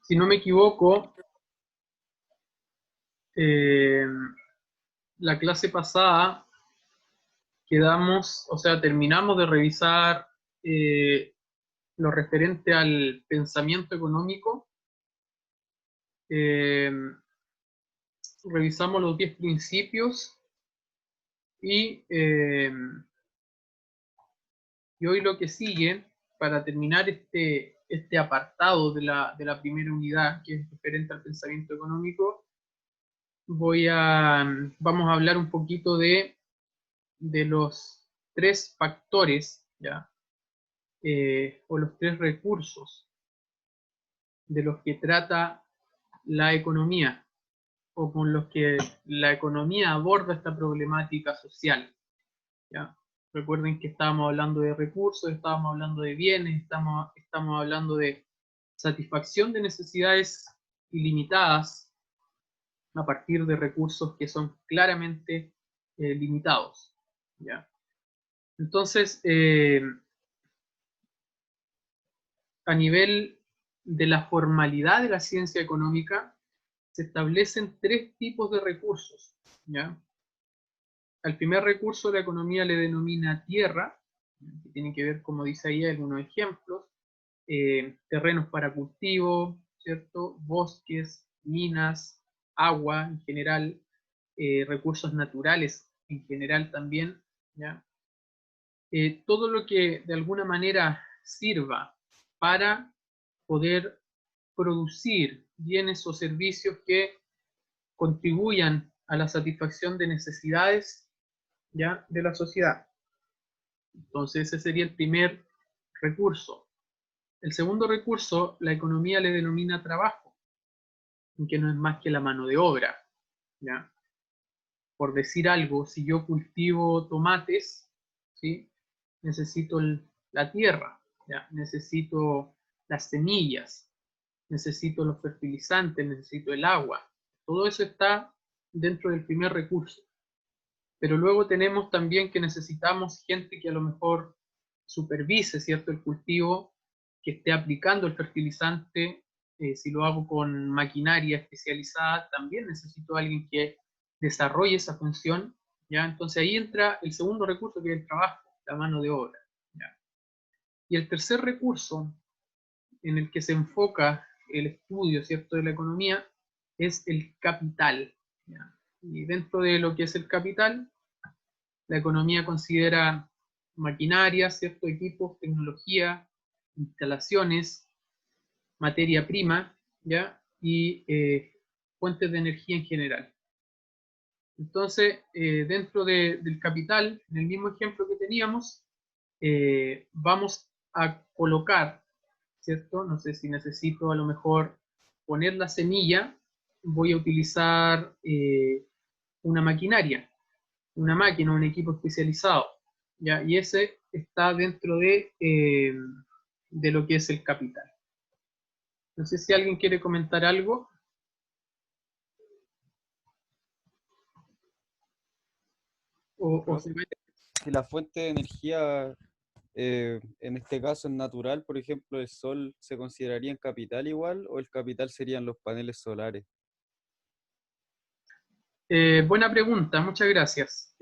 Si no me equivoco, eh, la clase pasada terminamos de revisar eh, lo referente al pensamiento económico. Eh, Revisamos los 10 principios y y hoy lo que sigue, para terminar este apartado de la primera unidad, que es referente al pensamiento económico, vamos a hablar un poquito de los tres factores, ¿ya? O los tres recursos de los que trata la economía, o con los que la economía aborda esta problemática social, ¿ya? Recuerden que estábamos hablando de recursos, estábamos hablando de bienes, estamos hablando de satisfacción de necesidades ilimitadas a partir de recursos que son claramente limitados, ¿ya? Entonces, a nivel de la formalidad de la ciencia económica, se establecen tres tipos de recursos, ¿ya? Al primer recurso la economía le denomina tierra, que tiene que ver, como dice ahí, algunos ejemplos, terrenos para cultivo, ¿cierto? Bosques, minas, agua en general, recursos naturales en general también, ¿ya? Todo lo que de alguna manera sirva para poder producir bienes o servicios que contribuyan a la satisfacción de necesidades, ¿ya?, de la sociedad. Entonces ese sería el primer recurso. El segundo recurso, la economía le denomina trabajo, que no es más que la mano de obra, ¿ya? Por decir algo, si yo cultivo tomates, ¿sí?, necesito la tierra, ¿ya? Necesito las semillas, necesito los fertilizantes, necesito el agua. Todo eso está dentro del primer recurso. Pero luego tenemos también que necesitamos gente que a lo mejor supervise, ¿cierto?, el cultivo, que esté aplicando el fertilizante. Si lo hago con maquinaria especializada, también necesito a alguien que desarrolle esa función, ¿ya? Entonces ahí entra el segundo recurso, que es el trabajo, la mano de obra, ¿ya? Y el tercer recurso en el que se enfoca el estudio, ¿cierto?, de la economía, es el capital, ¿ya? Y dentro de lo que es el capital, la economía considera maquinaria, ¿cierto?, equipos, tecnología, instalaciones, materia prima, ¿ya? Y fuentes de energía en general. Entonces, dentro del capital, en el mismo ejemplo que teníamos, vamos a colocar, ¿cierto? No sé si necesito a lo mejor poner la semilla, voy a utilizar una maquinaria, una máquina, un equipo especializado, ¿ya? Y ese está dentro de lo que es el capital. No sé si alguien quiere comentar algo. O se ve. Si la fuente de energía, en este caso es natural, por ejemplo, el sol, ¿se consideraría en capital igual o el capital serían los paneles solares? Buena pregunta, muchas gracias.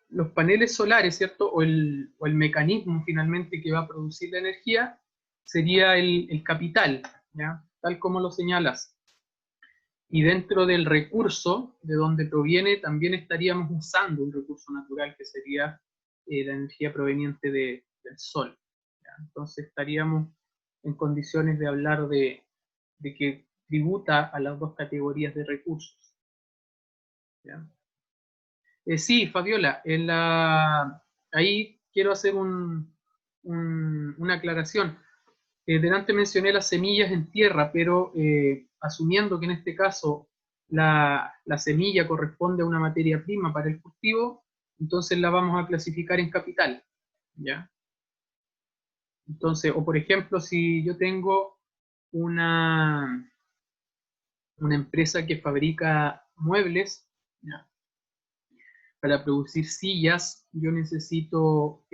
Los paneles solares, ¿cierto? O el mecanismo finalmente que va a producir la energía sería el capital, ¿ya? Tal como lo señalas. Y dentro del recurso de donde proviene, también estaríamos usando un recurso natural que sería la energía proveniente del sol, ¿ya? Entonces estaríamos en condiciones de hablar de que tributa a las dos categorías de recursos, ¿ya? Sí, Fabiola, ahí quiero hacer una aclaración. Delante mencioné las semillas en tierra, pero asumiendo que en este caso la semilla corresponde a una materia prima para el cultivo, entonces la vamos a clasificar en capital, ¿ya? Entonces, o por ejemplo, si yo tengo una, una empresa que fabrica muebles, ¿ya?, para producir sillas, yo necesito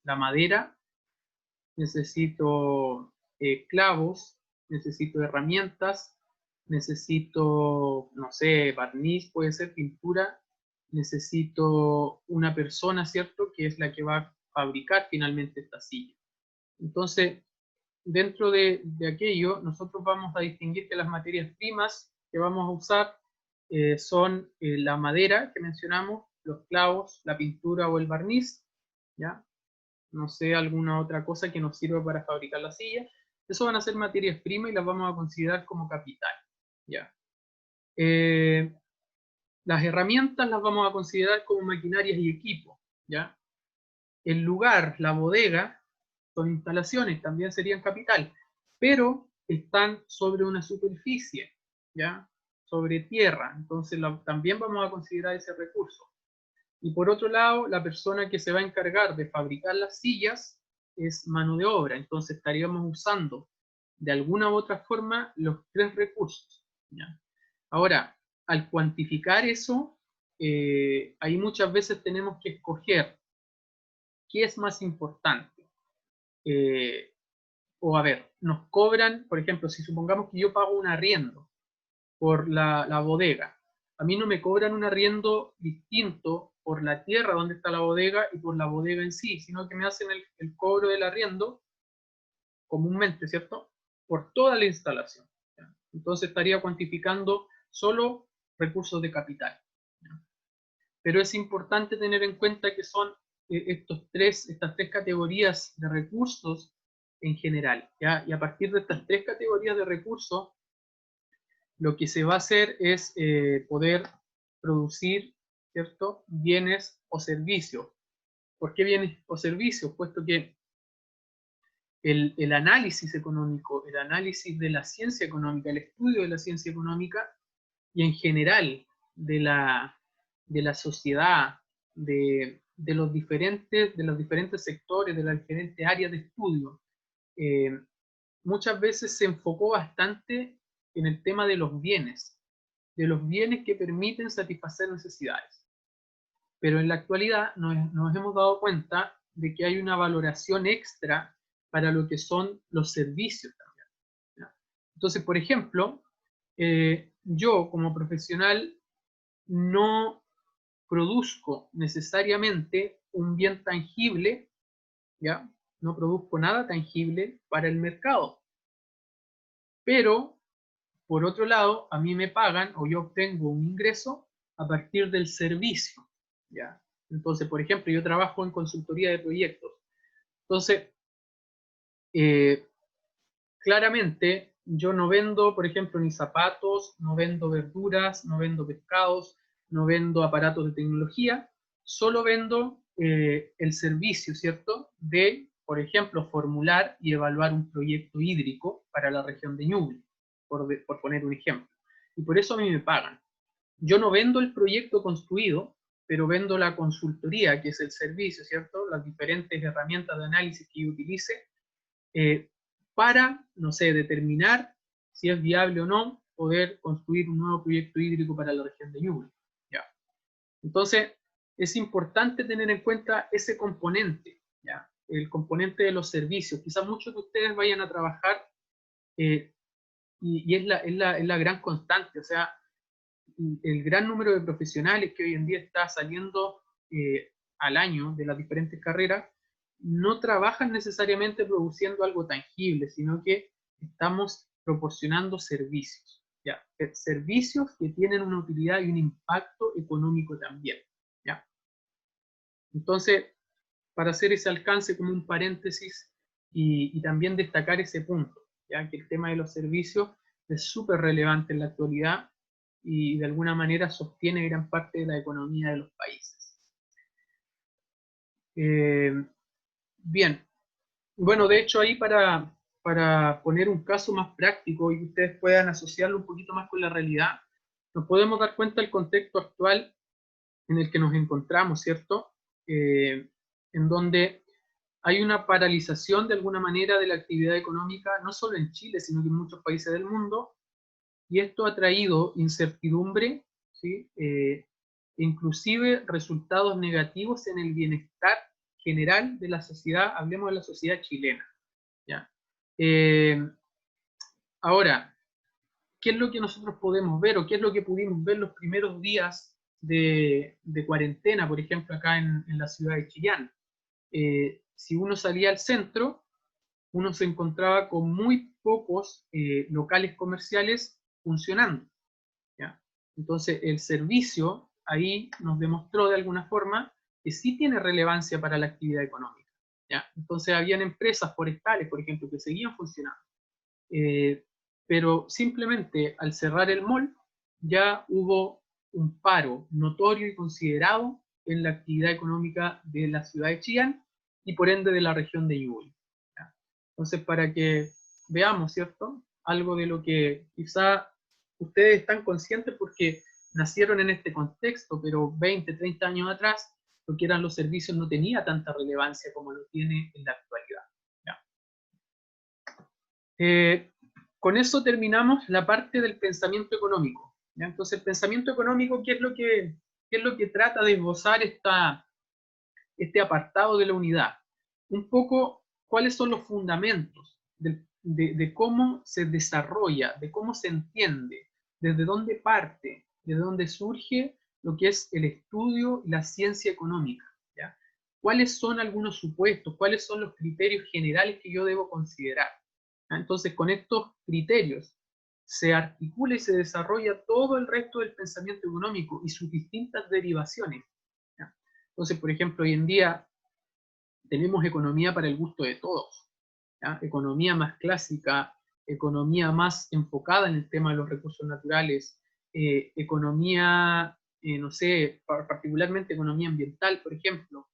la madera, necesito clavos, necesito herramientas, necesito, no sé, barniz, puede ser pintura, necesito una persona, ¿cierto?, que es la que va a fabricar finalmente esta silla. Entonces, dentro de aquello, nosotros vamos a distinguir que las materias primas que vamos a usar son la madera que mencionamos, los clavos, la pintura o el barniz, ¿ya? No sé, alguna otra cosa que nos sirva para fabricar la silla. Eso van a ser materias primas y las vamos a considerar como capital, ¿ya? Las herramientas las vamos a considerar como maquinarias y equipos, ¿ya? El lugar, la bodega, son instalaciones, también serían capital, pero están sobre una superficie, ¿ya? Sobre tierra, entonces también vamos a considerar ese recurso. Y por otro lado, la persona que se va a encargar de fabricar las sillas es mano de obra, entonces estaríamos usando de alguna u otra forma los tres recursos, ¿ya? Ahora, al cuantificar eso, ahí muchas veces tenemos que escoger qué es más importante. O a ver, nos cobran, por ejemplo, si supongamos que yo pago un arriendo por la bodega, a mí no me cobran un arriendo distinto por la tierra donde está la bodega y por la bodega en sí, sino que me hacen el cobro del arriendo comúnmente, ¿cierto?, por toda la instalación, ¿ya? Entonces estaría cuantificando solo recursos de capital, ¿ya? Pero es importante tener en cuenta que son estas tres categorías de recursos en general, ¿ya? Y a partir de estas tres categorías de recursos, lo que se va a hacer es poder producir, ¿cierto?, bienes o servicios. ¿Por qué bienes o servicios? Puesto que el análisis económico, el análisis de la ciencia económica, el estudio de la ciencia económica y en general de la sociedad, de los diferentes sectores, de las diferentes áreas de estudio, muchas veces se enfocó bastante en el tema de los bienes que permiten satisfacer necesidades. Pero en la actualidad nos hemos dado cuenta de que hay una valoración extra para lo que son los servicios también, ¿ya? Entonces, por ejemplo, yo como profesional no produzco necesariamente un bien tangible, ¿ya? No produzco nada tangible para el mercado. Pero, por otro lado, a mí me pagan o yo obtengo un ingreso a partir del servicio, ¿ya? Entonces, por ejemplo, yo trabajo en consultoría de proyectos. Entonces, claramente, yo no vendo, por ejemplo, ni zapatos, no vendo verduras, no vendo pescados, no vendo aparatos de tecnología, solo vendo el servicio, ¿cierto?, de, por ejemplo, formular y evaluar un proyecto hídrico para la región de Ñuble, por poner un ejemplo. Y por eso a mí me pagan. Yo no vendo el proyecto construido, pero vendo la consultoría, que es el servicio, ¿cierto?, las diferentes herramientas de análisis que yo utilice, para, no sé, determinar si es viable o no poder construir un nuevo proyecto hídrico para la región de Ñuble, ¿ya? Entonces, es importante tener en cuenta ese componente, ¿ya? El componente de los servicios. Quizás muchos de ustedes vayan a trabajar y es la gran constante, o sea, el gran número de profesionales que hoy en día está saliendo al año de las diferentes carreras, no trabajan necesariamente produciendo algo tangible, sino que estamos proporcionando servicios, ¿ya? Servicios que tienen una utilidad y un impacto económico también, ¿ya? Entonces, para hacer ese alcance como un paréntesis y también destacar ese punto, ¿ya? Que el tema de los servicios es súper relevante en la actualidad y de alguna manera sostiene gran parte de la economía de los países. Bien, bueno, de hecho ahí para poner un caso más práctico y que ustedes puedan asociarlo un poquito más con la realidad, nos podemos dar cuenta del contexto actual en el que nos encontramos, ¿cierto? En donde hay una paralización de alguna manera de la actividad económica, no solo en Chile, sino que en muchos países del mundo, y esto ha traído incertidumbre, ¿sí? Inclusive resultados negativos en el bienestar general de la sociedad, hablemos de la sociedad chilena, ¿ya? Ahora, ¿qué es lo que nosotros podemos ver o qué es lo que pudimos ver los primeros días de cuarentena, por ejemplo, acá en la ciudad de Chillán? Si uno salía al centro, uno se encontraba con muy pocos locales comerciales funcionando, ¿ya? Entonces, el servicio ahí nos demostró de alguna forma que sí tiene relevancia para la actividad económica, ¿ya? Entonces, habían empresas forestales, por ejemplo, que seguían funcionando. Pero simplemente al cerrar el mall ya hubo un paro notorio y considerado en la actividad económica de la ciudad de Chillán y por ende de la región de Ñuble. Entonces, para que veamos, ¿cierto? Algo de lo que quizá ustedes están conscientes porque nacieron en este contexto, pero 20, 30 años atrás, lo que eran los servicios no tenía tanta relevancia como lo tiene en la actualidad. Con eso terminamos la parte del pensamiento económico, ¿ya? Entonces, el pensamiento económico, ¿qué es lo que trata de esbozar este apartado de la unidad? Un poco, ¿cuáles son los fundamentos de cómo se desarrolla, de cómo se entiende, desde dónde parte, desde dónde surge lo que es el estudio y la ciencia económica, ¿ya? ¿Cuáles son algunos supuestos? ¿Cuáles son los criterios generales que yo debo considerar? Entonces, con estos criterios se articula y se desarrolla todo el resto del pensamiento económico y sus distintas derivaciones. ¿Ya? Entonces, por ejemplo, hoy en día tenemos economía para el gusto de todos, ¿ya? Economía más clásica, economía más enfocada en el tema de los recursos naturales, economía, no sé, particularmente economía ambiental, por ejemplo.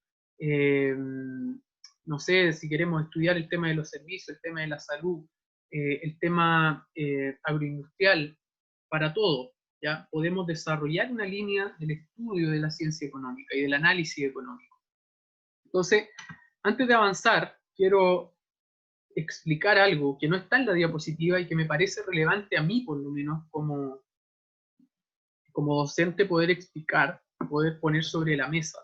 No sé, si queremos estudiar el tema de los servicios, el tema de la salud, el tema agroindustrial, para todo, ¿ya? Podemos desarrollar una línea del estudio de la ciencia económica y del análisis económico. Entonces, antes de avanzar, quiero explicar algo que no está en la diapositiva y que me parece relevante a mí, por lo menos, como docente, poder explicar, poder poner sobre la mesa.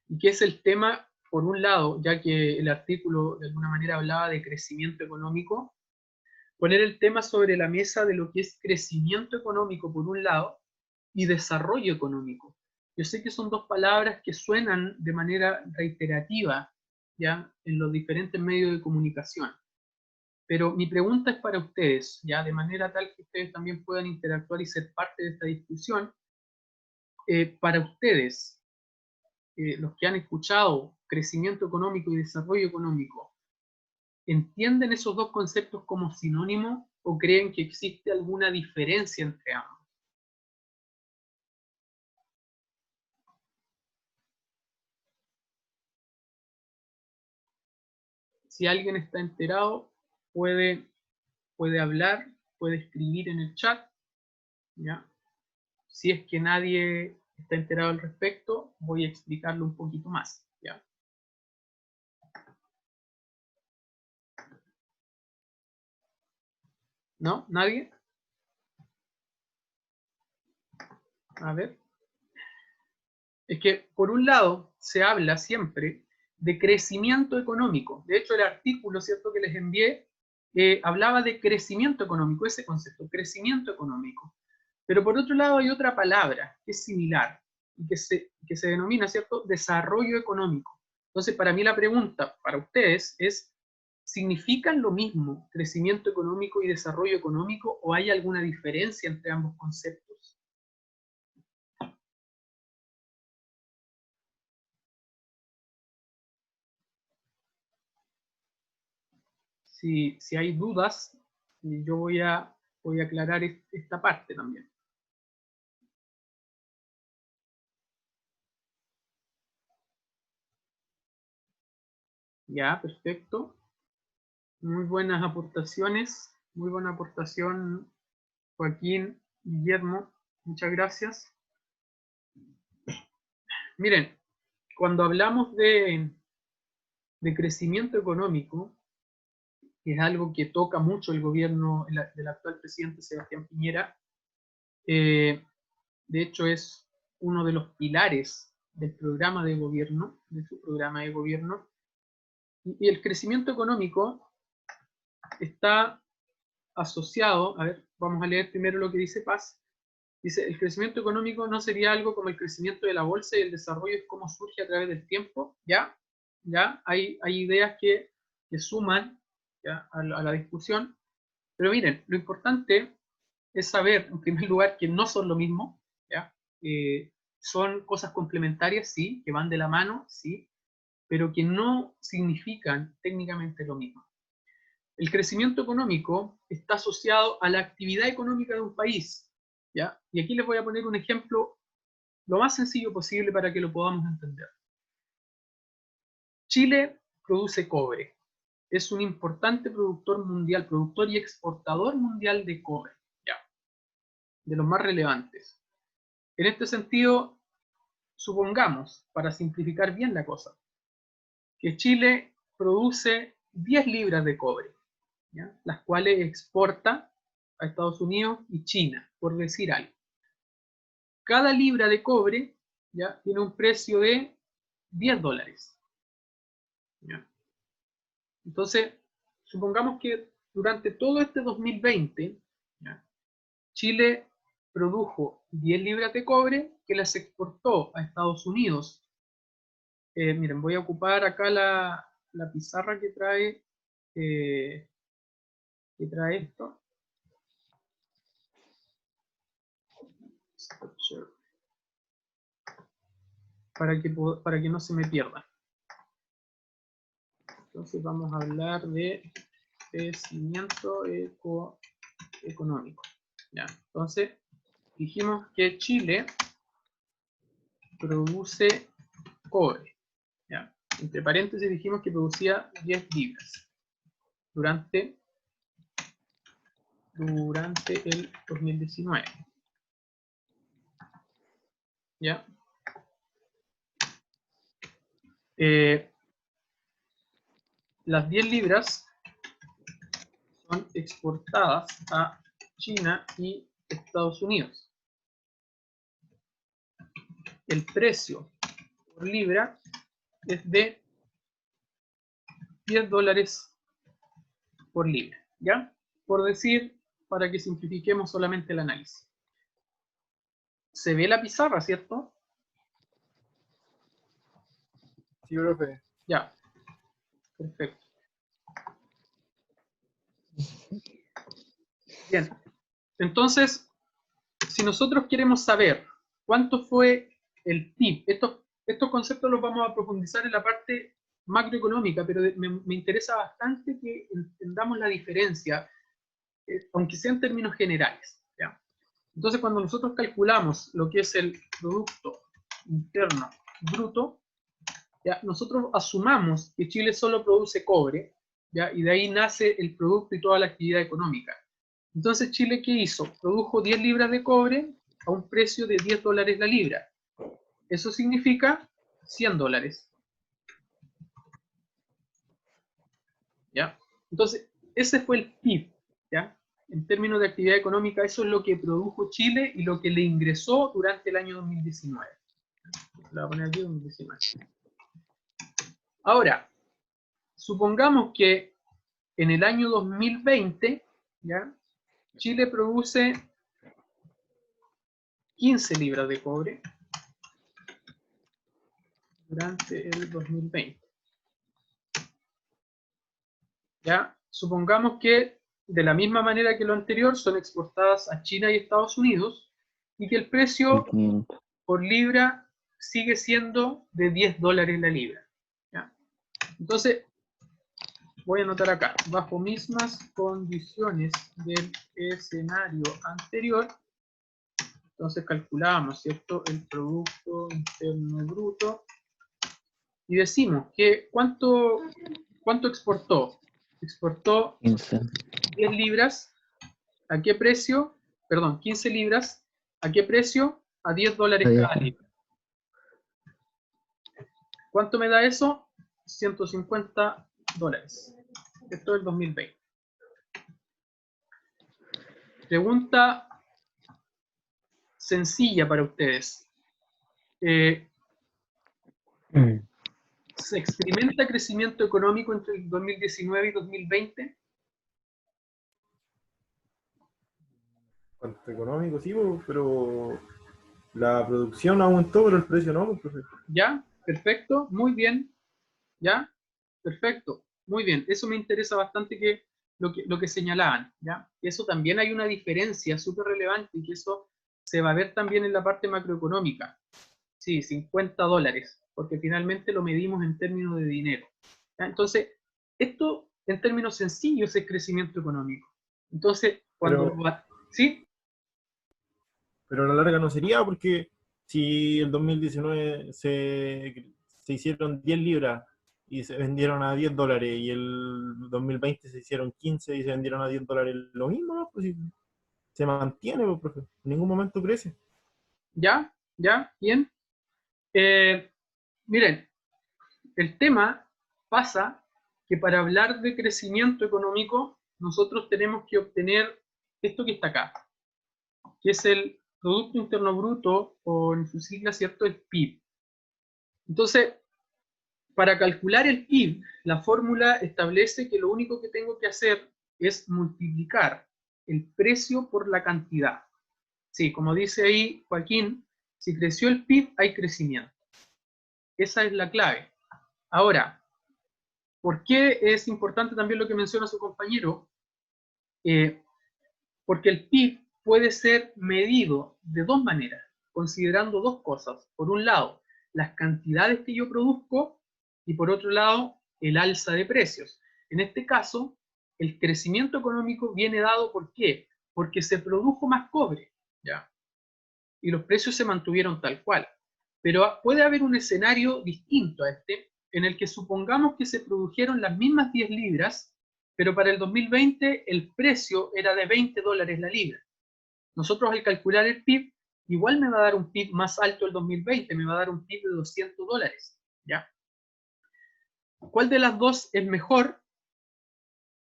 Y que es el tema, por un lado, ya que el artículo de alguna manera hablaba de crecimiento económico, poner el tema sobre la mesa de lo que es crecimiento económico, por un lado, y desarrollo económico. Yo sé que son dos palabras que suenan de manera reiterativa, ¿ya? En los diferentes medios de comunicación. Pero mi pregunta es para ustedes, ¿ya? De manera tal que ustedes también puedan interactuar y ser parte de esta discusión. Para ustedes, los que han escuchado crecimiento económico y desarrollo económico, ¿entienden esos dos conceptos como sinónimos o creen que existe alguna diferencia entre ambos? Si alguien está enterado, puede hablar, puede escribir en el chat, ¿ya? Si es que nadie está enterado al respecto, voy a explicarlo un poquito más, ¿ya? ¿No? ¿Nadie? A ver. Es que, por un lado, se habla siempre de crecimiento económico. De hecho, el artículo, ¿cierto?, que les envié, hablaba de crecimiento económico, ese concepto, crecimiento económico. Pero por otro lado hay otra palabra que es similar y que se denomina, ¿cierto?, desarrollo económico. Entonces, para mí la pregunta para ustedes es, ¿significan lo mismo crecimiento económico y desarrollo económico o hay alguna diferencia entre ambos conceptos? Si hay dudas, yo voy a aclarar esta parte también. Ya, perfecto. Muy buenas aportaciones. Muy buena aportación, Joaquín, Guillermo. Muchas gracias. Miren, cuando hablamos de crecimiento económico, que es algo que toca mucho el gobierno del actual presidente Sebastián Piñera, de hecho es uno de los pilares del programa de gobierno, de su programa de gobierno, y el crecimiento económico está asociado, a ver, vamos a leer primero lo que dice Paz. Dice, el crecimiento económico no sería algo como el crecimiento de la bolsa y el desarrollo es cómo surge a través del tiempo, ¿ya? Hay ideas que suman, ¿ya? A la discusión, pero miren, lo importante es saber, en primer lugar, que no son lo mismo, ¿ya? Son cosas complementarias, sí, que van de la mano, sí, pero que no significan técnicamente lo mismo. El crecimiento económico está asociado a la actividad económica de un país, ¿ya? Y aquí les voy a poner un ejemplo lo más sencillo posible para que lo podamos entender. Chile produce cobre. Es un importante productor mundial, productor y exportador mundial de cobre, ¿ya? De los más relevantes. En este sentido, supongamos, para simplificar bien la cosa, que Chile produce 10 libras de cobre, ¿ya? Las cuales exporta a Estados Unidos y China, por decir algo. Cada libra de cobre, ¿ya? Tiene un precio de $10, ¿ya? Entonces, supongamos que durante todo este 2020, ¿ya? Chile produjo 10 libras de cobre que las exportó a Estados Unidos. Miren, voy a ocupar acá la pizarra que trae esto. Para que no se me pierda. Entonces vamos a hablar de crecimiento económico. ¿Ya? Entonces, dijimos que Chile produce cobre. ¿Ya? Entre paréntesis dijimos que producía 10 libras durante el 2019. ¿Ya? Las 10 libras son exportadas a China y Estados Unidos. El precio por libra es de $10 por libra, ¿ya? Por decir, para que simplifiquemos solamente el análisis. Se ve la pizarra, ¿cierto? Sí, profe. Ya. Perfecto. Bien. Entonces, si nosotros queremos saber cuánto fue el PIB, estos conceptos los vamos a profundizar en la parte macroeconómica, pero me interesa bastante que entendamos la diferencia, aunque sea en términos generales, ¿ya? Entonces, cuando nosotros calculamos lo que es el Producto Interno Bruto, ¿ya? Nosotros asumamos que Chile solo produce cobre, ¿ya? Y de ahí nace el producto y toda la actividad económica. Entonces, ¿Chile qué hizo? Produjo 10 libras de cobre a un precio de $10 la libra. Eso significa $100. ¿Ya? Entonces, ese fue el PIB, ¿ya? En términos de actividad económica, eso es lo que produjo Chile y lo que le ingresó durante el año 2019. Lo voy a poner aquí, 2019. Ahora, supongamos que en el año 2020, ¿ya? Chile produce 15 libras de cobre durante el 2020. ¿Ya? Supongamos que de la misma manera que lo anterior son exportadas a China y Estados Unidos y que el precio por libra sigue siendo de $10 la libra. ¿Ya? Entonces, voy a anotar acá, bajo mismas condiciones del escenario anterior, entonces calculamos, ¿cierto?, el Producto Interno Bruto y decimos que ¿cuánto exportó? Exportó 15. 10 libras, ¿a qué precio? Perdón, 15 libras, ¿a qué precio? A $10 cada libra. ¿Cuánto me da eso? $150. Esto es el 2020. Pregunta sencilla para ustedes. ¿Se experimenta crecimiento económico entre el 2019 y 2020? Cuanto económico, sí, pero la producción aumentó, pero el precio no, profe. ¿Ya? Perfecto, muy bien. ¿Ya? Perfecto, muy bien. Eso me interesa bastante que lo que señalaban, ¿ya? Eso también hay una diferencia súper relevante y que eso se va a ver también en la parte macroeconómica. Sí, $50, porque finalmente lo medimos en términos de dinero. ¿Ya? Entonces, esto en términos sencillos es crecimiento económico. Entonces, cuando... Pero, ¿Sí? pero a la larga no sería, porque si el 2019 se hicieron 10 libras y se vendieron a $10, y el 2020 se hicieron 15 y se vendieron a $10, lo mismo, ¿no? Pues si se mantiene, pues, profe. En ningún momento crece. ¿Ya? ¿Ya? ¿Bien? Eh, Miren, el tema pasa que para hablar de crecimiento económico, nosotros tenemos que obtener esto que está acá, que es el Producto Interno Bruto, o en su sigla, ¿cierto?, el PIB. Entonces, para calcular el PIB, la fórmula establece que lo único que tengo que hacer es multiplicar el precio por la cantidad. Sí, como dice ahí Joaquín, si creció el PIB, hay crecimiento. Esa es la clave. Ahora, ¿por qué es importante también lo que menciona su compañero? Porque el PIB puede ser medido de dos maneras, considerando dos cosas. Por un lado, las cantidades que yo produzco, y por otro lado, el alza de precios. En este caso, el crecimiento económico viene dado ¿por qué? Porque se produjo más cobre, ¿ya? Y los precios se mantuvieron tal cual. Pero puede haber un escenario distinto a este, en el que supongamos que se produjeron las mismas 10 libras, pero para el 2020 el precio era de $20 la libra. Nosotros al calcular el PIB, igual me va a dar un PIB más alto el 2020, me va a dar un PIB de $200, ¿ya? ¿Cuál de las dos es mejor?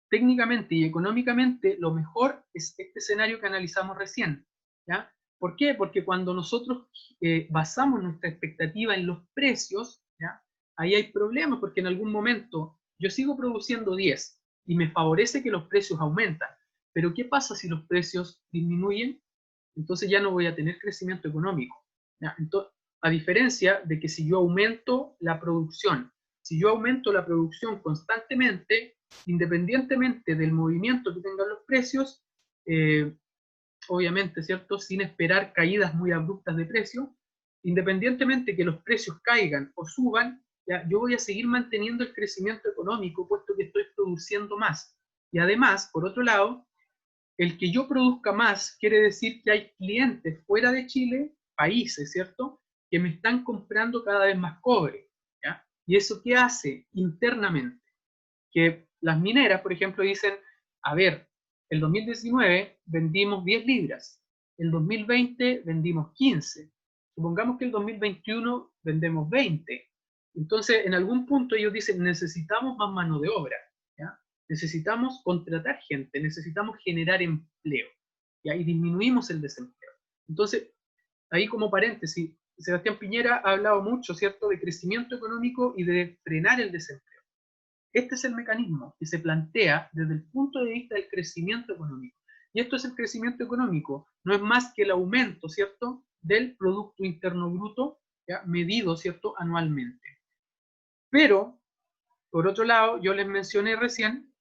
Técnicamente y económicamente, lo mejor es este escenario que analizamos recién, ¿ya? ¿Por qué? Porque cuando nosotros basamos nuestra expectativa en los precios, ¿ya? Ahí hay problemas, porque en algún momento yo sigo produciendo 10 y me favorece que los precios aumentan, pero ¿qué pasa si los precios disminuyen? Entonces ya no voy a tener crecimiento económico, ¿ya? Entonces, a diferencia de que si yo aumento la producción, si yo aumento la producción constantemente, independientemente del movimiento que tengan los precios, obviamente, ¿cierto? Sin esperar caídas muy abruptas de precio, independientemente que los precios caigan o suban, ya, yo voy a seguir manteniendo el crecimiento económico, puesto que estoy produciendo más. Y además, por otro lado, el que yo produzca más quiere decir que hay clientes fuera de Chile, países, ¿cierto?, que me están comprando cada vez más cobre, ¿ya? ¿Y eso qué hace internamente? Que las mineras, por ejemplo, dicen, a ver, el 2019 vendimos 10 libras, el 2020 vendimos 15, supongamos que el 2021 vendemos 20. Entonces, en algún punto ellos dicen, necesitamos más mano de obra, ¿ya? Necesitamos contratar gente, necesitamos generar empleo, ¿ya? Y disminuimos el desempleo. Entonces, ahí como paréntesis, Sebastián Piñera ha hablado mucho, ¿cierto?, de crecimiento económico y de frenar el desempleo. Este es el mecanismo que se plantea desde el punto de vista del crecimiento económico. Y esto es el crecimiento económico, no es más que el aumento, ¿cierto?, del Producto Interno Bruto, ¿ya?, medido, ¿cierto?, anualmente. Pero, por otro lado, yo les mencioné recién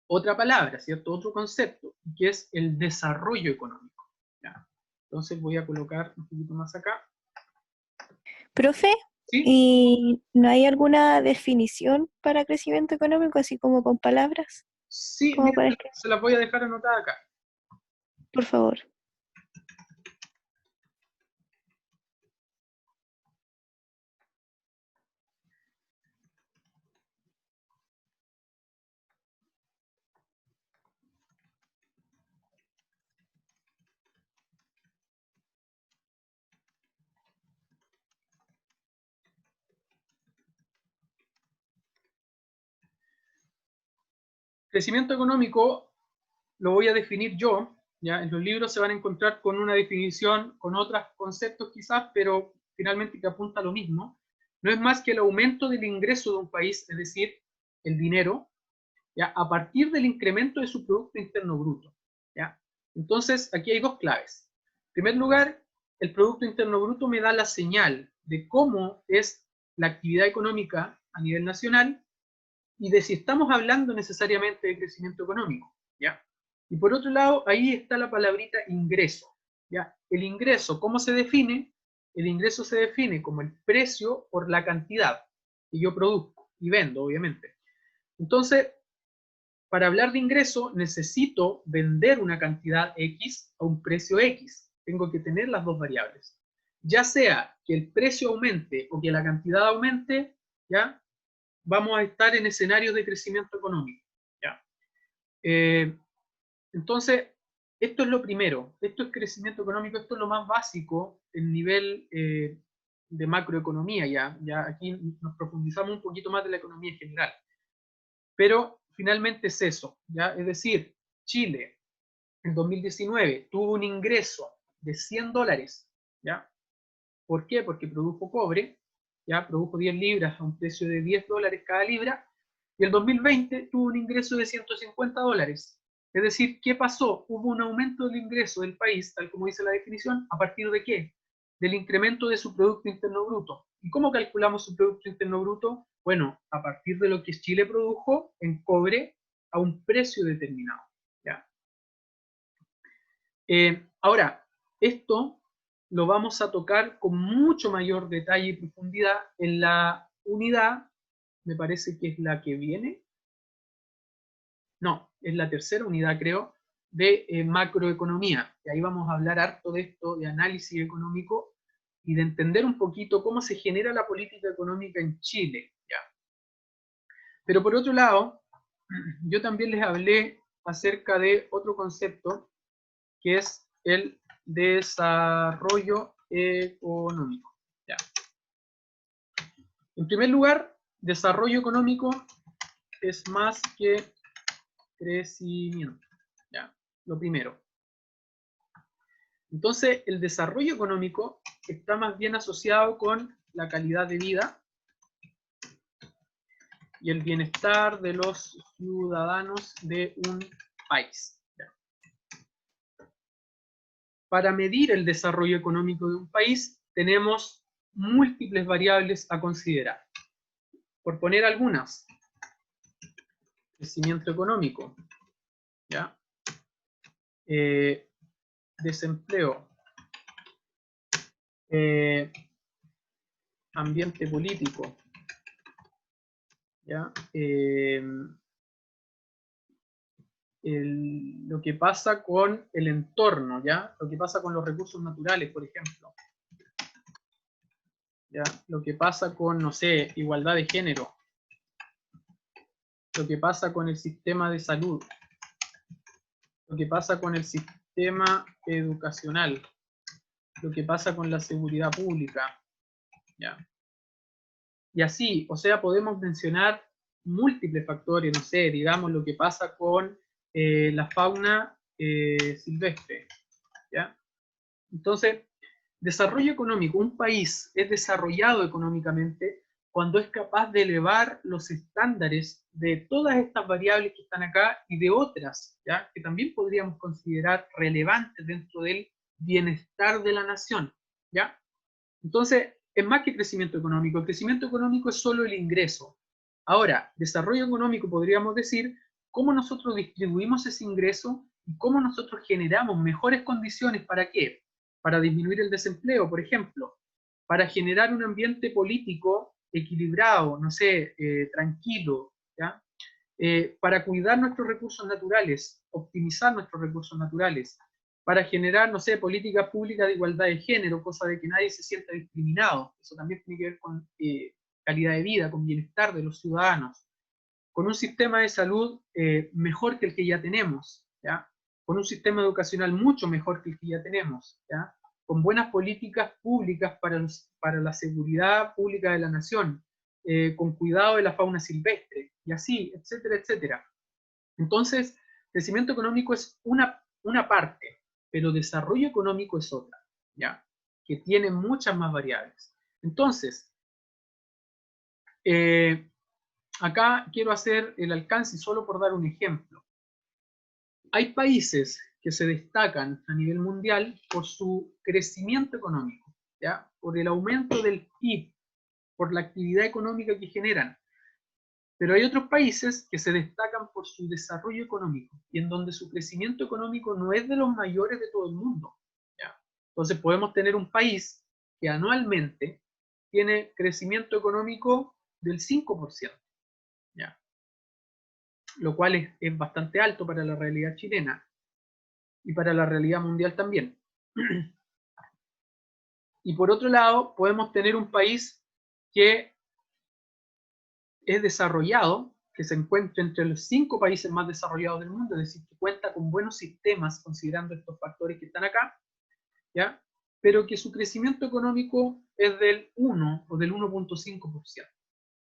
otra palabra, ¿cierto?, otro concepto, que es el desarrollo económico, ¿ya? Entonces voy a colocar un poquito más acá. Profe, ¿Sí? ¿y no hay alguna definición para crecimiento económico, así como con palabras? Sí, Como miren, para que, se las voy a dejar anotada acá. por favor. Crecimiento económico lo voy a definir yo, ¿ya? En los libros se van a encontrar con una definición, con otros conceptos quizás, pero finalmente que apunta a lo mismo. No es más que el aumento del ingreso de un país, es decir, el dinero, ¿ya?, a partir del incremento de su Producto Interno Bruto, ¿ya? Entonces, aquí hay dos claves. En primer lugar, el Producto Interno Bruto me da la señal de cómo es la actividad económica a nivel nacional y de si estamos hablando necesariamente de crecimiento económico, ¿ya? Y por otro lado, ahí está la palabrita ingreso, ¿ya? El ingreso, ¿cómo se define? El ingreso se define como el precio por la cantidad que yo produzco y vendo, obviamente. Entonces, para hablar de ingreso, necesito vender una cantidad X a un precio X. Tengo que tener las dos variables. Ya sea que el precio aumente o que la cantidad aumente, ¿ya? Vamos a estar en escenarios de crecimiento económico, ¿ya? Entonces, esto es lo primero. Esto es crecimiento económico, esto es lo más básico en nivel de macroeconomía, ya aquí nos profundizamos un poquito más de la economía en general. Pero finalmente es eso, ¿ya? Es decir, Chile en 2019 tuvo un ingreso de $100, ¿ya? ¿Por qué? Porque produjo cobre, ¿ya? Produjo 10 libras a un precio de $10 cada libra, y el 2020 tuvo un ingreso de $150. Es decir, ¿qué pasó? Hubo un aumento del ingreso del país, tal como dice la definición, ¿a partir de qué? Del incremento de su Producto Interno Bruto. ¿Y cómo calculamos su Producto Interno Bruto? Bueno, a partir de lo que Chile produjo en cobre a un precio determinado, ¿ya? Ahora, esto lo vamos a tocar con mucho mayor detalle y profundidad en la unidad, me parece que es la que viene, no, es la tercera unidad creo, de macroeconomía, y ahí vamos a hablar harto de esto, de análisis económico, y de entender un poquito cómo se genera la política económica en Chile, ¿ya? Pero por otro lado, yo también les hablé acerca de otro concepto, que es el desarrollo económico, ¿ya? En primer lugar, desarrollo económico es más que crecimiento, ¿ya? Lo primero. Entonces, el desarrollo económico está más bien asociado con la calidad de vida y el bienestar de los ciudadanos de un país, ¿ya? Para medir el desarrollo económico de un país, tenemos múltiples variables a considerar. Por poner algunas, crecimiento económico, ¿ya? Desempleo, ambiente político, ¿ya? Lo que pasa con el entorno, ¿ya? Lo que pasa con los recursos naturales, por ejemplo, ¿ya? Lo que pasa con, no sé, igualdad de género, lo que pasa con el sistema de salud, lo que pasa con el sistema educacional, lo que pasa con la seguridad pública, ¿ya? Y así, o sea, podemos mencionar múltiples factores, no sé, digamos lo que pasa con la fauna silvestre, ¿ya? Entonces, desarrollo económico, un país es desarrollado económicamente cuando es capaz de elevar los estándares de todas estas variables que están acá y de otras, ¿ya? Que también podríamos considerar relevantes dentro del bienestar de la nación, ¿ya? Entonces, es más que crecimiento económico. El crecimiento económico es solo el ingreso. Ahora, desarrollo económico podríamos decir cómo nosotros distribuimos ese ingreso y cómo nosotros generamos mejores condiciones. ¿Para qué? Para disminuir el desempleo, por ejemplo, para generar un ambiente político equilibrado, no sé, tranquilo, ¿ya? Para cuidar nuestros recursos naturales, optimizar nuestros recursos naturales, para generar, no sé, políticas públicas de igualdad de género, cosa de que nadie se sienta discriminado. Eso también tiene que ver con calidad de vida, con bienestar de los ciudadanos, con un sistema de salud mejor que el que ya tenemos, ¿ya? Con un sistema educacional mucho mejor que el que ya tenemos, ¿ya? Con buenas políticas públicas para la seguridad pública de la nación, con cuidado de la fauna silvestre, y así, etcétera, etcétera. Entonces, crecimiento económico es una parte, pero desarrollo económico es otra, ¿ya? Que tiene muchas más variables. Entonces, acá quiero hacer el alcance solo por dar un ejemplo. Hay países que se destacan a nivel mundial por su crecimiento económico, ¿ya? Por el aumento del PIB, por la actividad económica que generan. Pero hay otros países que se destacan por su desarrollo económico y en donde su crecimiento económico no es de los mayores de todo el mundo, ¿ya? Entonces podemos tener un país que anualmente tiene crecimiento económico del 5%, ¿ya? Lo cual es bastante alto para la realidad chilena y para la realidad mundial también. Y por otro lado, podemos tener un país que es desarrollado, que se encuentra entre los 5 países más desarrollados del mundo, es decir, que cuenta con buenos sistemas considerando estos factores que están acá, ¿ya? Pero que su crecimiento económico es del 1 o del 1.5%.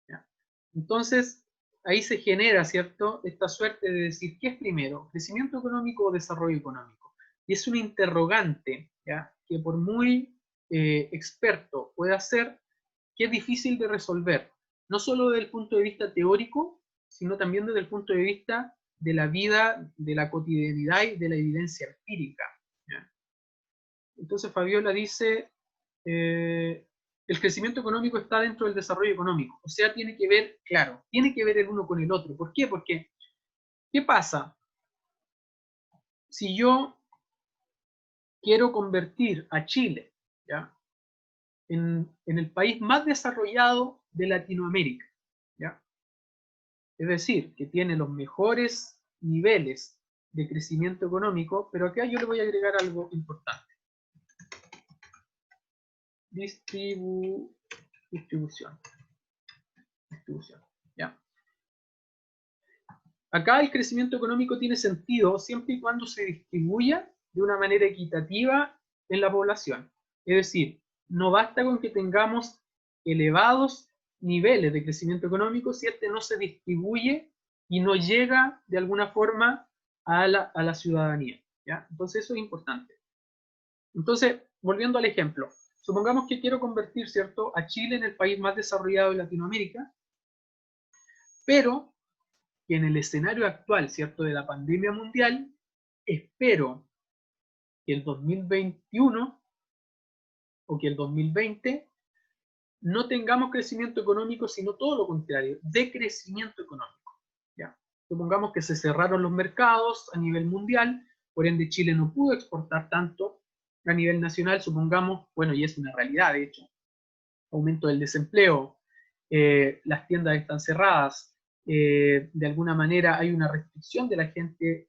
¿Ya? Entonces, ahí se genera, ¿cierto?, esta suerte de decir, ¿qué es primero? ¿Crecimiento económico o desarrollo económico? Y es un interrogante, ¿ya?, que por muy experto pueda ser, que es difícil de resolver, no solo desde el punto de vista teórico, sino también desde el punto de vista de la vida, de la cotidianidad y de la evidencia empírica, ¿ya? Entonces Fabiola dice, el crecimiento económico está dentro del desarrollo económico, o sea, tiene que ver, claro, tiene que ver el uno con el otro. ¿Por qué? Porque, ¿qué pasa? Si yo quiero convertir a Chile, ¿ya?, en el país más desarrollado de Latinoamérica, ¿ya?, es decir, que tiene los mejores niveles de crecimiento económico, pero acá yo le voy a agregar algo importante. Distribución. ¿Ya? Acá el crecimiento económico tiene sentido siempre y cuando se distribuya de una manera equitativa en la población. Es decir, no basta con que tengamos elevados niveles de crecimiento económico si este no se distribuye y no llega de alguna forma a la ciudadanía, ¿ya? Entonces eso es importante. Entonces, volviendo al ejemplo, supongamos que quiero convertir, ¿cierto?, a Chile en el país más desarrollado de Latinoamérica, pero que en el escenario actual, ¿cierto?, de la pandemia mundial, espero que el 2021 o que el 2020 no tengamos crecimiento económico, sino todo lo contrario, decrecimiento económico, ¿ya? Supongamos que se cerraron los mercados a nivel mundial, por ende Chile no pudo exportar tanto a nivel nacional, supongamos, bueno, y es una realidad de hecho, aumento del desempleo, las tiendas están cerradas, de alguna manera hay una restricción de la gente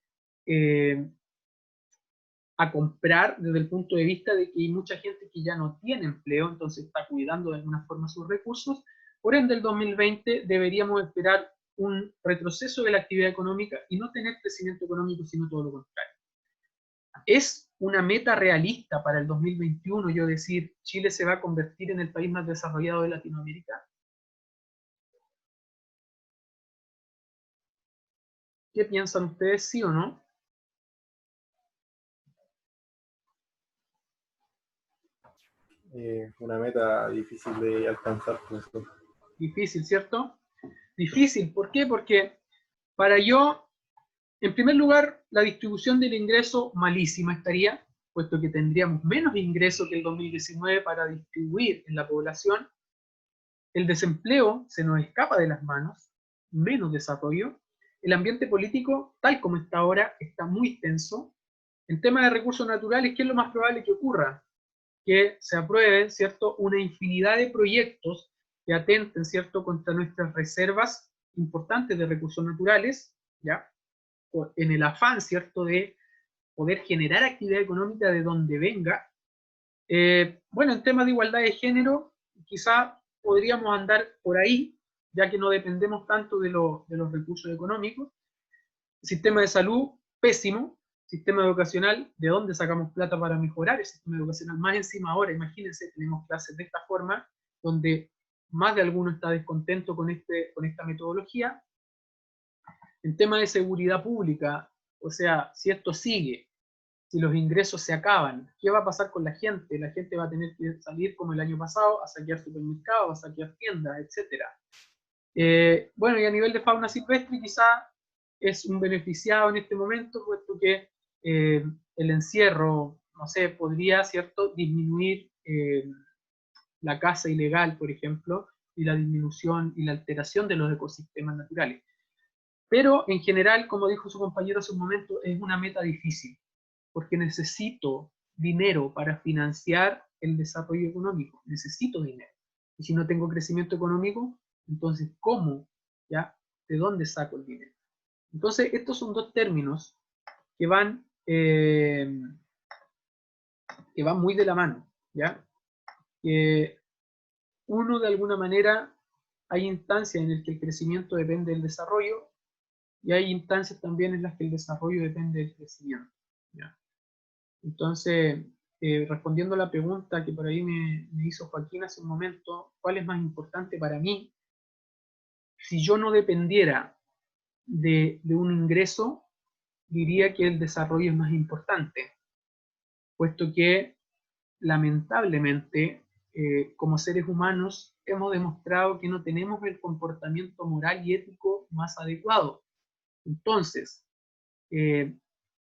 a comprar desde el punto de vista de que hay mucha gente que ya no tiene empleo, entonces está cuidando de alguna forma sus recursos. Por ende, el 2020 deberíamos esperar un retroceso de la actividad económica y no tener crecimiento económico, sino todo lo contrario. ¿Es una meta realista para el 2021 yo decir Chile se va a convertir en el país más desarrollado de Latinoamérica? ¿Qué piensan ustedes, sí o no? Una meta difícil de alcanzar, profesor. Difícil, ¿cierto? Difícil, ¿por qué? Porque para yo, en primer lugar, la distribución del ingreso malísima estaría, puesto que tendríamos menos ingresos que el 2019 para distribuir en la población. El desempleo se nos escapa de las manos, menos desarrollo. El ambiente político, tal como está ahora, está muy tenso. En tema de recursos naturales, ¿qué es lo más probable que ocurra? Que se aprueben, ¿cierto?, una infinidad de proyectos que atenten, ¿cierto?, contra nuestras reservas importantes de recursos naturales, ¿ya?, en el afán, ¿cierto?, de poder generar actividad económica de donde venga. Bueno, en temas de igualdad de género, quizá podríamos andar por ahí, ya que no dependemos tanto de los recursos económicos. Sistema de salud, pésimo. Sistema educacional, ¿de dónde sacamos plata para mejorar el sistema educacional? Más encima ahora, imagínense, tenemos clases de esta forma, donde más de alguno está descontento con esta metodología. En tema de seguridad pública, o sea, si esto sigue, si los ingresos se acaban, ¿qué va a pasar con la gente? La gente va a tener que salir como el año pasado a saquear supermercados, a saquear tiendas, etc. Bueno, y a nivel de fauna silvestre quizá es un beneficiado en este momento, puesto que el encierro, no sé, podría, ¿cierto?, disminuir la caza ilegal, por ejemplo, y la disminución y la alteración de los ecosistemas naturales. Pero en general, como dijo su compañero hace un momento, es una meta difícil, porque necesito dinero para financiar el desarrollo económico, necesito dinero. Y si no tengo crecimiento económico, entonces, ¿cómo? ¿Ya? ¿De dónde saco el dinero? Entonces, estos son dos términos que van muy de la mano, ¿ya? Uno, de alguna manera, hay instancias en las que el crecimiento depende del desarrollo, y hay instancias también en las que el desarrollo depende del crecimiento, ¿ya? Entonces, respondiendo a la pregunta que por ahí me hizo Joaquín hace un momento, ¿cuál es más importante para mí? Si yo no dependiera de un ingreso, diría que el desarrollo es más importante, puesto que lamentablemente, como seres humanos, hemos demostrado que no tenemos el comportamiento moral y ético más adecuado. Entonces,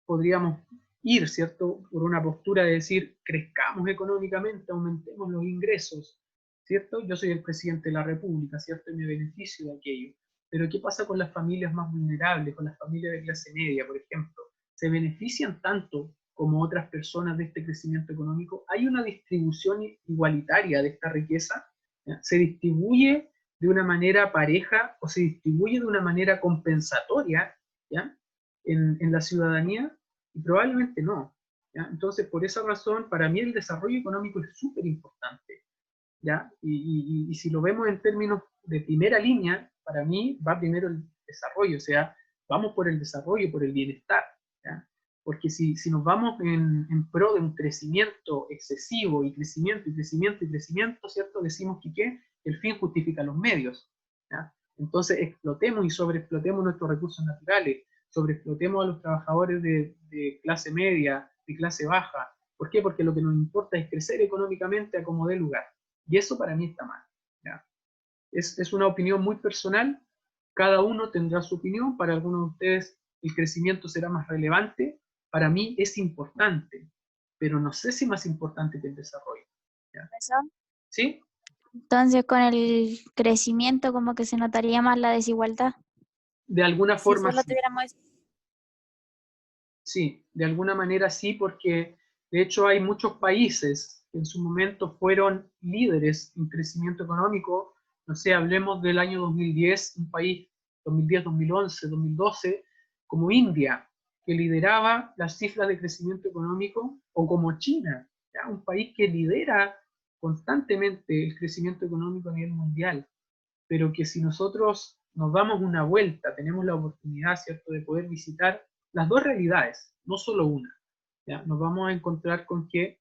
podríamos ir, ¿cierto?, por una postura de decir, crezcamos económicamente, aumentemos los ingresos, ¿cierto? Yo soy el presidente de la República, ¿cierto?, y me beneficio de aquello. Pero ¿qué pasa con las familias más vulnerables, con las familias de clase media, por ejemplo? ¿Se benefician tanto como otras personas de este crecimiento económico? ¿Hay una distribución igualitaria de esta riqueza? ¿Ya? ¿Se distribuye de una manera pareja o se distribuye de una manera compensatoria, ¿ya?, en la ciudadanía? Y probablemente no, ¿ya? Entonces, por esa razón, para mí el desarrollo económico es súper importante, ¿ya? Y si lo vemos en términos de primera línea, para mí va primero el desarrollo, o sea, vamos por el desarrollo, por el bienestar, ¿ya? Porque si nos vamos en pro de un crecimiento excesivo, y crecimiento, y crecimiento, y crecimiento, ¿cierto? Decimos que ¿qué? El fin justifica los medios, ¿ya? Entonces explotemos y sobreexplotemos nuestros recursos naturales, sobreexplotemos a los trabajadores de clase media, de clase baja. ¿Por qué? Porque lo que nos importa es crecer económicamente a como dé lugar. Y eso para mí está mal, ¿ya? Es una opinión muy personal, cada uno tendrá su opinión, para algunos de ustedes el crecimiento será más relevante, para mí es importante, pero no sé si más importante que el desarrollo, ¿ya? ¿Sí? Entonces, con el crecimiento como que se notaría más la desigualdad. De alguna Si forma solo sí. tuviéramos... Sí, de alguna manera sí, porque de hecho hay muchos países que en su momento fueron líderes en crecimiento económico. No sé, hablemos del año 2010, un país 2010, 2011, 2012, como India, que lideraba las cifras de crecimiento económico, o como China, ¿ya? Un país que lidera constantemente el crecimiento económico a nivel mundial, pero que si nosotros nos damos una vuelta, tenemos la oportunidad, ¿cierto?, de poder visitar las dos realidades, no solo una, ¿ya? Nos vamos a encontrar con que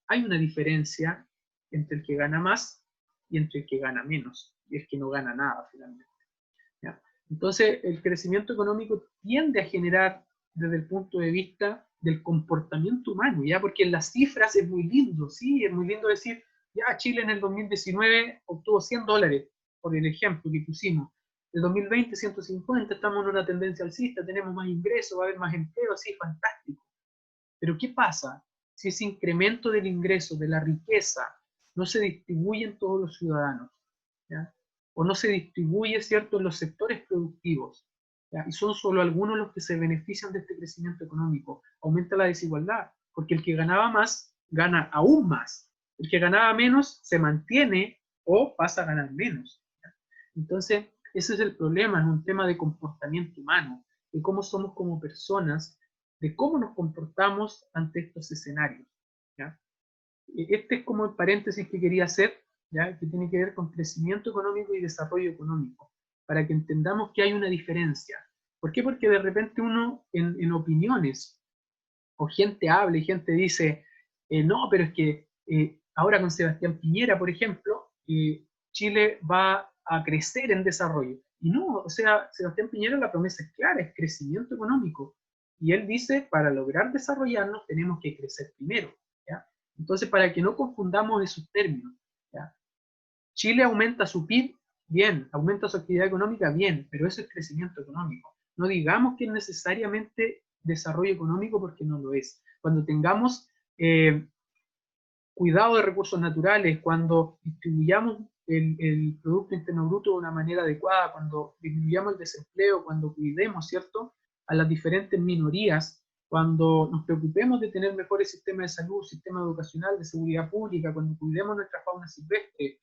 hay una diferencia entre el que gana más y entre el que gana menos, y el que no gana nada finalmente, ¿ya? Entonces, el crecimiento económico tiende a generar desde el punto de vista del comportamiento humano, ¿ya? Porque en las cifras es muy lindo, sí, es muy lindo decir, ya, Chile en el 2019 obtuvo $100, por el ejemplo que pusimos. El 2020, 150, estamos en una tendencia alcista, tenemos más ingresos, va a haber más empleo, sí, fantástico. Pero ¿qué pasa si ese incremento del ingreso, de la riqueza, no se distribuye en todos los ciudadanos, ¿ya? O no se distribuye, ¿cierto?, en los sectores productivos, ¿ya? Y son solo algunos los que se benefician de este crecimiento económico. Aumenta la desigualdad, porque el que ganaba más, gana aún más. El que ganaba menos, se mantiene o pasa a ganar menos, ¿ya? Entonces, ese es el problema, es un tema de comportamiento humano, de cómo somos como personas, de cómo nos comportamos ante estos escenarios, ¿ya? Este es como el paréntesis que quería hacer, ¿ya?, que tiene que ver con crecimiento económico y desarrollo económico, para que entendamos que hay una diferencia. ¿Por qué? Porque de repente uno en opiniones, o gente habla y gente dice, no, pero es que ahora con Sebastián Piñera, por ejemplo, Chile va a crecer en desarrollo. Y no, o sea, Sebastián Piñera, la promesa es clara, es crecimiento económico. Y él dice, para lograr desarrollarnos tenemos que crecer primero, ¿ya? Entonces, para que no confundamos esos términos, ¿ya? Chile aumenta su PIB, bien, aumenta su actividad económica, bien, pero eso es crecimiento económico. No digamos que necesariamente desarrollo económico porque no lo es. Cuando tengamos cuidado de recursos naturales, cuando distribuyamos el Producto Interno Bruto de una manera adecuada, cuando disminuyamos el desempleo, cuando cuidemos, ¿cierto?, a las diferentes minorías, cuando nos preocupemos de tener mejores sistemas de salud, sistema educacional, de seguridad pública, cuando cuidemos nuestra fauna silvestre,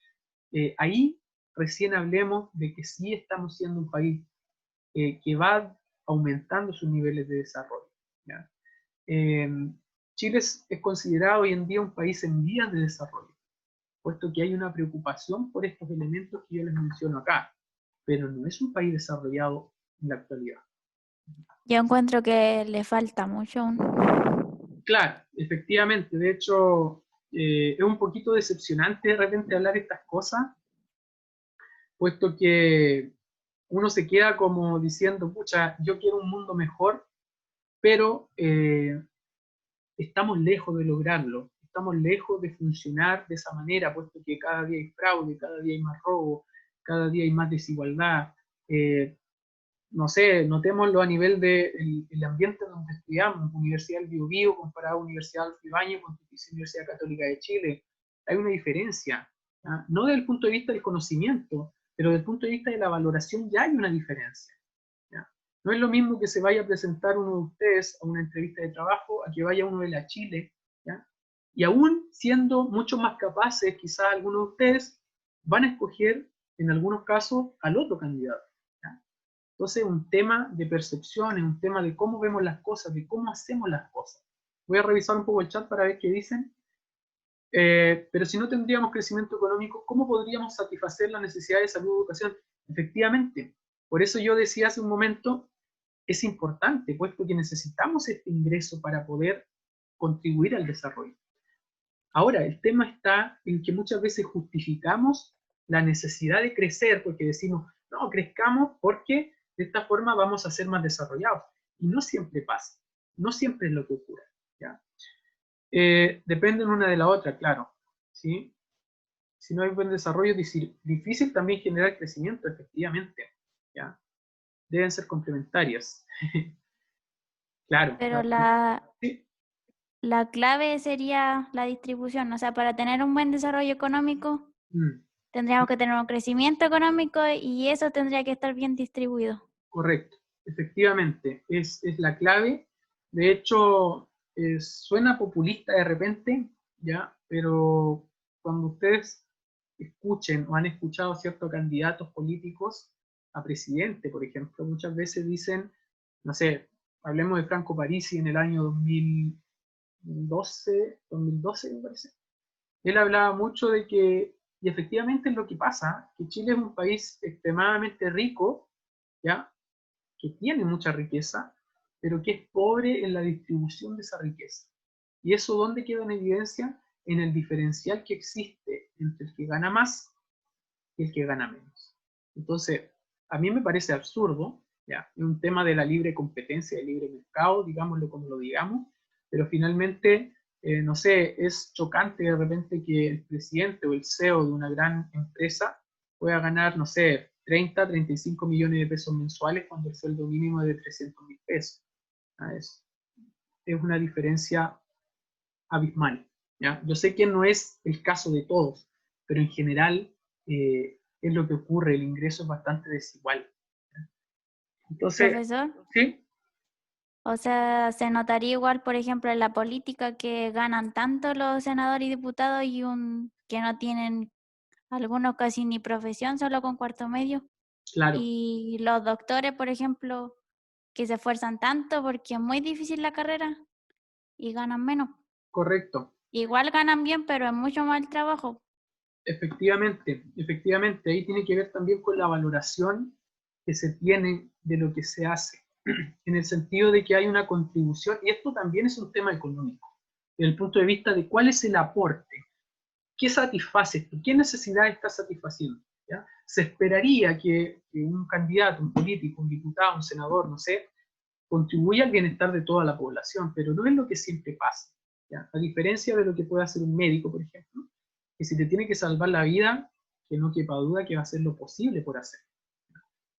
ahí recién hablemos de que sí estamos siendo un país que va aumentando sus niveles de desarrollo, ¿ya? Chile es considerado hoy en día un país en vías de desarrollo, puesto que hay una preocupación por estos elementos que yo les menciono acá, pero no es un país desarrollado en la actualidad. Yo encuentro que le falta mucho aún. Claro, efectivamente, de hecho, es un poquito decepcionante de repente hablar estas cosas, puesto que uno se queda como diciendo, pucha, yo quiero un mundo mejor, pero estamos lejos de lograrlo, estamos lejos de funcionar de esa manera, puesto que cada día hay fraude, cada día hay más robo, cada día hay más desigualdad. No sé, notémoslo a nivel del ambiente donde estudiamos, Universidad del Biobío comparado a Universidad Adolfo Ibáñez, Pontificia Universidad Católica de Chile. Hay una diferencia, ¿ah? No desde el punto de vista del conocimiento, pero desde el punto de vista de la valoración ya hay una diferencia, ¿ya? No es lo mismo que se vaya a presentar uno de ustedes a una entrevista de trabajo a que vaya uno de la Chile, ¿ya? Y aún siendo mucho más capaces, quizás algunos de ustedes van a escoger en algunos casos al otro candidato. Entonces, un tema de percepciones, un tema de cómo vemos las cosas, de cómo hacemos las cosas. Voy a revisar un poco el chat para ver qué dicen. Pero si no tendríamos crecimiento económico, ¿cómo podríamos satisfacer las necesidades de salud y educación? Efectivamente, por eso yo decía hace un momento, es importante, puesto que necesitamos este ingreso para poder contribuir al desarrollo. Ahora, el tema está en que muchas veces justificamos la necesidad de crecer, porque decimos, no, crezcamos porque de esta forma vamos a ser más desarrollados. Y no siempre pasa, no siempre es lo que ocurre, ¿ya? Dependen una de la otra, claro, ¿sí? Si no hay buen desarrollo, es difícil también generar crecimiento, efectivamente, ¿ya? Deben ser complementarias. Claro. Pero Sí. la clave sería la distribución. O sea, para tener un buen desarrollo económico, tendríamos que tener un crecimiento económico y eso tendría que estar bien distribuido. Correcto, efectivamente, es la clave. De hecho, suena populista de repente, ¿ya? Pero cuando ustedes escuchen o han escuchado ciertos candidatos políticos a presidente, por ejemplo, muchas veces dicen, no sé, hablemos de Franco Parisi en el año 2012 me parece. Él hablaba mucho de que, y efectivamente es lo que pasa, que Chile es un país extremadamente rico, ¿ya? Que tiene mucha riqueza, pero que es pobre en la distribución de esa riqueza. ¿Y eso dónde queda en evidencia? En el diferencial que existe entre el que gana más y el que gana menos. Entonces, a mí me parece absurdo, ¿ya? Es un tema de la libre competencia, del libre mercado, digámoslo como lo digamos, pero finalmente, no sé, es chocante de repente que el presidente o el CEO de una gran empresa pueda ganar, no sé, 30, 35 millones de pesos mensuales cuando el sueldo mínimo es de 300.000 pesos. Es una diferencia abismal, ¿ya? Yo sé que no es el caso de todos, pero en general es lo que ocurre, el ingreso es bastante desigual. Entonces, Profesor, ¿sí? o sea, se notaría igual, por ejemplo, en la política que ganan tanto los senadores y diputados y que no tienen algunos casi ni profesión, solo con cuarto medio. Claro. Y los doctores, por ejemplo, que se esfuerzan tanto porque es muy difícil la carrera y ganan menos. Correcto. Igual ganan bien, pero es mucho más el trabajo. Efectivamente, ahí tiene que ver también con la valoración que se tiene de lo que se hace, en el sentido de que hay una contribución, y esto también es un tema económico, desde el punto de vista de cuál es el aporte, qué satisface esto, qué necesidad está satisfaciendo, ¿ya? Se esperaría que un candidato, un político, un diputado, un senador, no sé, contribuya al bienestar de toda la población, pero no es lo que siempre pasa, ¿ya? A diferencia de lo que puede hacer un médico, por ejemplo, que si te tiene que salvar la vida, que no quepa duda que va a hacer lo posible por hacer.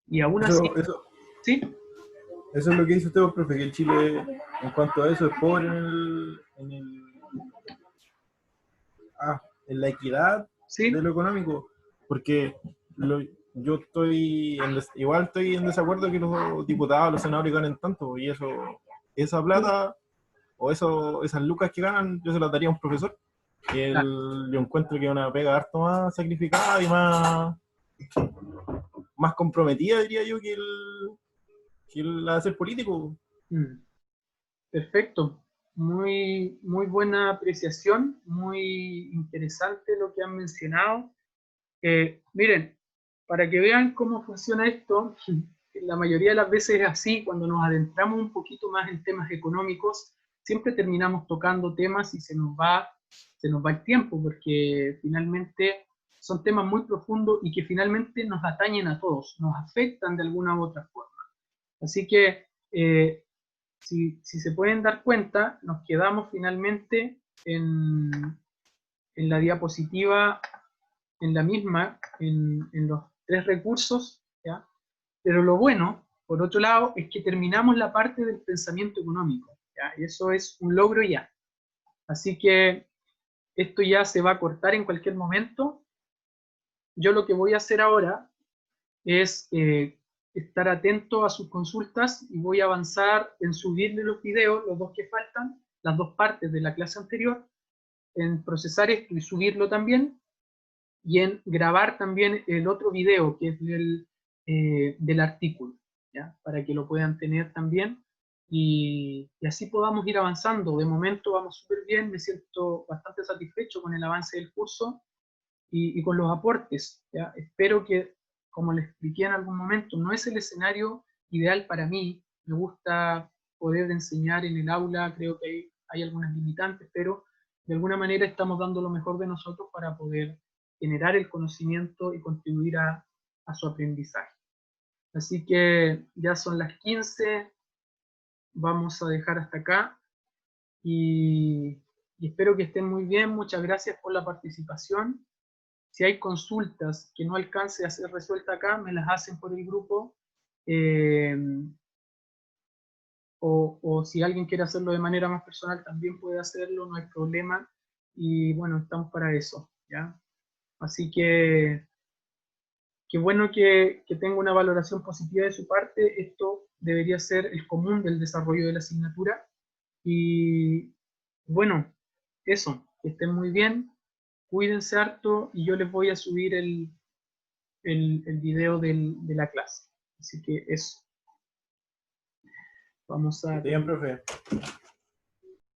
Y aún así, ¿sí? Eso es lo que dice usted, profe, que el Chile, en cuanto a eso, es pobre en la equidad ¿Sí? de lo económico, porque yo igual estoy en desacuerdo que los diputados, los senadores ganen tanto, y esa plata o esas lucas que ganan, yo se las daría a un profesor, que yo encuentro que es una pega harto más sacrificada y más comprometida, diría yo, que el hacer político. Perfecto. Muy, muy buena apreciación, muy interesante lo que han mencionado. Miren, para que vean cómo funciona esto, la mayoría de las veces es así, cuando nos adentramos un poquito más en temas económicos, siempre terminamos tocando temas y se nos va el tiempo, porque finalmente son temas muy profundos y que finalmente nos atañen a todos, nos afectan de alguna u otra forma. Así que, si se pueden dar cuenta, nos quedamos finalmente en la diapositiva, en la misma, en los 3 recursos, ¿ya? Pero lo bueno, por otro lado, es que terminamos la parte del pensamiento económico, ¿ya? Y eso es un logro ya. Así que esto ya se va a cortar en cualquier momento. Yo lo que voy a hacer ahora es estar atento a sus consultas y voy a avanzar en subirle los videos, los 2 que faltan, las 2 partes de la clase anterior, en procesar esto y subirlo también, y en grabar también el otro video que es del artículo, ¿ya? Para que lo puedan tener también y así podamos ir avanzando. De momento vamos súper bien, me siento bastante satisfecho con el avance del curso y con los aportes, ¿ya? Espero que, como les expliqué en algún momento, no es el escenario ideal para mí. Me gusta poder enseñar en el aula, creo que hay algunas limitantes, pero de alguna manera estamos dando lo mejor de nosotros para poder generar el conocimiento y contribuir a su aprendizaje. Así que ya son las 15, vamos a dejar hasta acá y espero que estén muy bien. Muchas gracias por la participación. Si hay consultas que no alcance a ser resuelta acá, me las hacen por el grupo, o si alguien quiere hacerlo de manera más personal, también puede hacerlo, no hay problema, y bueno, estamos para eso, ¿ya? Así que qué bueno que tenga una valoración positiva de su parte. Esto debería ser el común del desarrollo de la asignatura, y bueno, eso, que estén muy bien, cuídense harto, y yo les voy a subir el video de la clase. Así que eso. Vamos a... Bien, profe.